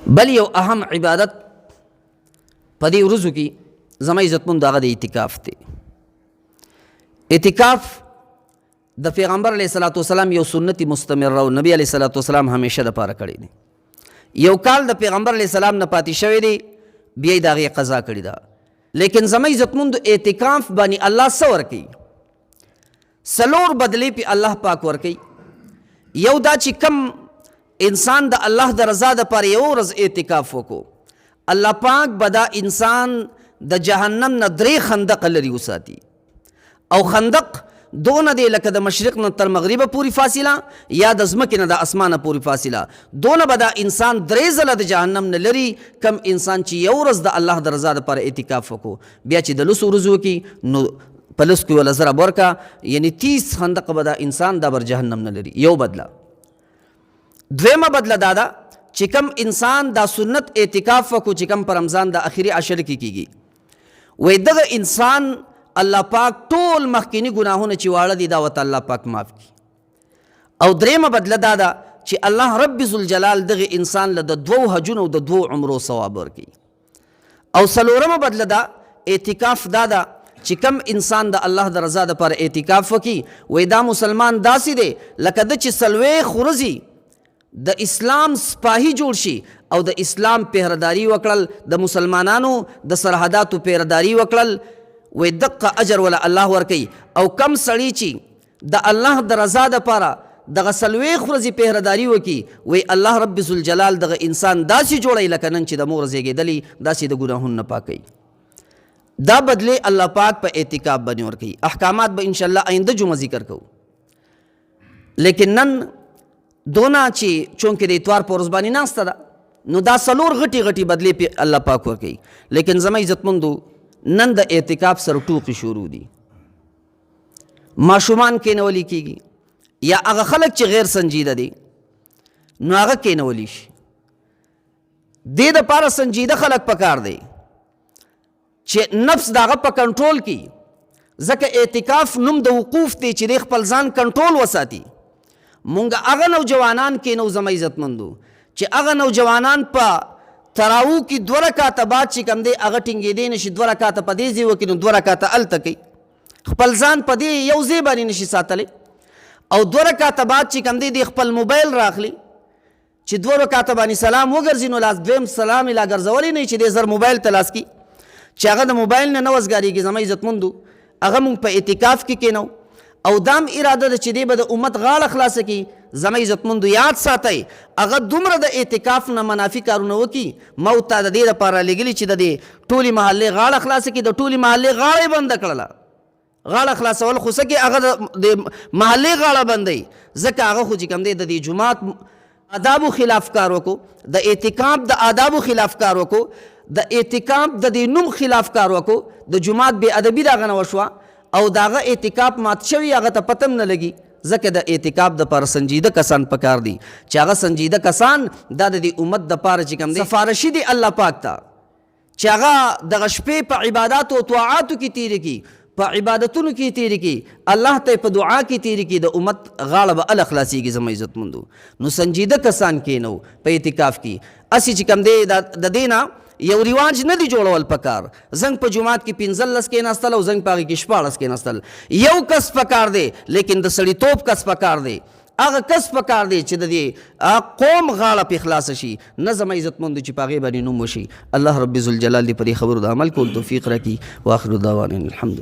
بل یو اهم عبادت په دې ورځو کې زما عزتمندو هغه د اعتکاف دی. اعتکاف د پیغمبر علیه الصلاة والسلام یو سنت مستمره و نبی علیه الصلاة والسلام همیشه دپاره کړی دی. یو کال د پیغمبر علیه السلام نه پاتې شوی دی، بیا یې د هغې قضا کړې ده. لیکن زما عزتمندو اعتکاف باندې الله څه ورکوي؟ څلور بدلې پې الله پاک ورکوي. یو دا چې کم انسان د الله د رضا دپاره یو ورځ اعتکاف وکړو، الله پاک به دا انسان د جهنم نه 3 خندق لري وساتي. او خندق دونه دی لکه د مشرق نه تر مغربه پوری فاصله یا د ځمکې نه د اسمانه پوری فاصله. دونه به دا انسان 3 ځله د جهنم نه لري کم انسان چې یو ورځ د الله د رضا دپاره اعتکاف وکړو. بیا چې د 10 ورځو وکړي نو په 10 کې وله ضرب ورکه، یعنی 30 خندق به دا انسان دا بر جهنم نه لري. یو بدله. دویمه بدله دا ده چې کم انسان دا سنت اعتکاف وکړو چې کم په رمضان د اخري عشر کې کیږي، وایي دغه انسان الله پاک ټول مخکینی ګناهونه چې واړه دي دا ورته الله پاک معاف کړي. او دریمه بدله دا ده چې الله رب ذوالجلال دغه انسان له د 2 حجونو او د 2 عمرو ثواب ورکوي. او څلورمه بدله ده اعتکاف دا ده چې کم انسان د الله د رضا دپاره اعتکاف وکړي، وایي دا مسلمان داسې دی لکه ده چې 40 ورځې د اسلام سپاهي جوړ شي او د اسلام پهرداري وکړل، د مسلمانانو د سرحداتو پهرداري وکړل، وی دقه اجر ولا الله ورکوي. او کم سړی چې د الله د رضا دپاره دغه 40 ورځې پهرداري وکړي، وی الله رب ذوالجلال دغه انسان داسې جوړوي لکه نن چې د مور زیږېدلی، داسې د ګناهونو نه پاکوي. دا بدلې الله پاک په اعتکاف باندې ورکوي. احکامات به انشاءالله آینده جمعه ذکر کوو. لیکن نن دونه چې چونکې د اتوار په ورځ باندې ناسته ده نو دا 4 غټې غټې بدلې پې الله پاک ورکوي. لیکن زما عزتمندو نن د اعتکاف سره ټوقې شروع دي. ماشومان کېنولی کېږي یا هغه خلک چې غیر سنجیده دي نو هغه کېنولی شي. دې دپاره سنجیده خلک پکار دی چې نفس د هغه په کنټرول کې، ځکه اعتکاف نوم د وقوف دی چې دی خپل ځان کنټرول وساتي. مونږ هغه نوجوانان کېنو زما عزتمندو چې هغه نوجوانان په تراو کې 2 رکعاته بعد چې کوم دی هغه ټینګېدی نشي، 2 رکعاته په دې ځای وکړي نو 2 رکعاته هلته کوي، خپل ځان په دې یو ځای باندې نشي ساتلی. او 2 رکعاته بعد چې کوم دی د خپل موبایل راخلي چې 2 رکعاته باندې سلام وګرځي نو لاس دویم سلام یې لا ګرځولی نه چې دی زر موبایل ته لاس کي، چې هغه د موبایل نه نه وزګارېږي. زما عزتمندو هغه مونږ په اعتکاف کې کېنو او دام اراده ده چې دی به د امت غاړه خلاصه کړي. زما عزتمندو یاد ساتئ هغه دومره د اعتکاف نه منافي کارونه وکړي. ما ورته د دې لپاره لېږلي چې د دې ټولې محلې غاړه خلاصه کړي، د ټولې محلې غاړه یې بنده کړله. غاړه خلاصول خو څه کې هغه د محلې غاړه بندوي، ځکه هغه خو چې کوم دی د دې جومات آدابو خلاف کار وکړو، د اعتکاف د آدابو خلاف کار وکړو، د اعتکاف د دې نوم خلاف کار وکړو، د جومات بې ادبي د هغه نه وشوه او د هغه اعتکاف مات شوي هغه ته پته نه لګي. ځکه د اعتکاف دپاره سنجیده کسان پکار دي چې هغه سنجیده کسان دا د دې امت دپاره چې کوم دی سفارشي دي الله پاک ته چې هغه دغه شپې په عباداتو او طاعاتو کې تېرې کړي، په عبادتونو کې تېرې کړي، الله ته په دعا کې تېرې کړي، د امت غاړه به هله خلاصېږي. زما عزتمندو نو سنجیده کسان کېنو په اعتکاف کې. هسې چې کوم دی د دې نه یو رواج نه دی جوړول پکار. زنګ په جومات کې 15 کېناستل او زنګ په هغې کې 14 کېناستل. یو کس پکار دی لیکن د سړیتوب کس پکار دی، هغه کس پکار دی چې د دې قوم غاړه پې خلاصه شي، نه زما عزتمندو چې په هغې باندې نوم وشي. الله رب ذوالجلال دې په دې خبرو د عمل کول توفیق راکړي. واخر دعوانا الحمد